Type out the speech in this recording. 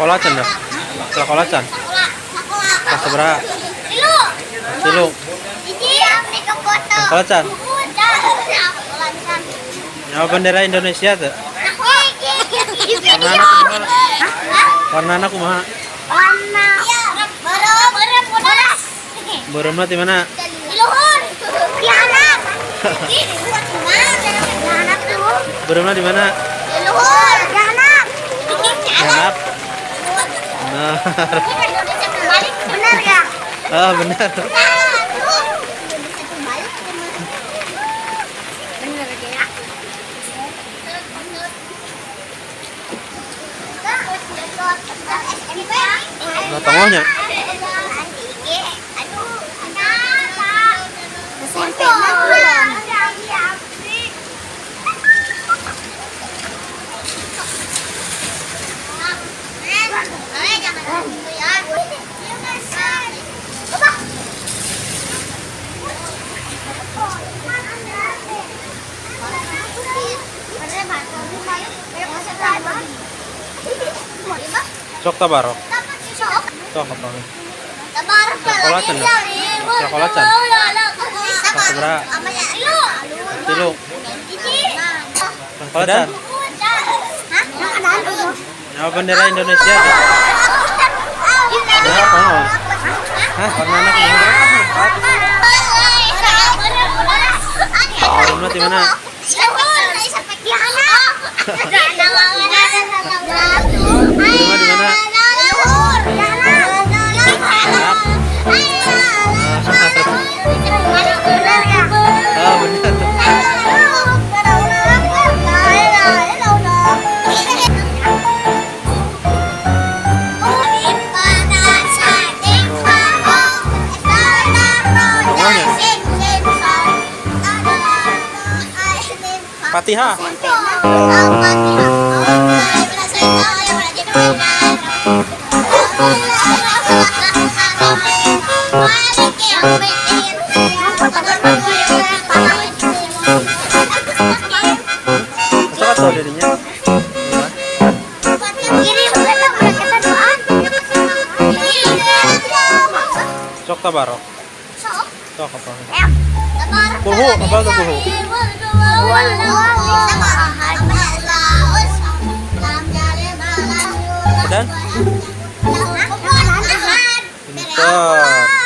Sekolahan dah. Sekolahan. Kelas seberapa? Tilu. Sekolahan. Ya bendera Indonesia tuh. Warna anak kumaha? Warna Boromna di mana? di luhur. Di anak. Boromna di mana? Di luhur. Di anak. Genap. Benar. Benar ya? Ah, benar. Benar ya. Nah, tengahnya. Sok tabarok. Sok apa? Sekolahan dah. Sekolahan. Kelas seberapa? Tilu. Sekolahan. Ya bendera Indonesia tuh. Bendera apa? Hah? Warna anak kumaha? Boromna di mana? Boromna di mana? Ah, benar. Fatihah. Masuk atau dirinya? Sok tabarok. Sok apa? Buhu, apa tuh buhu? Dan? Pintar.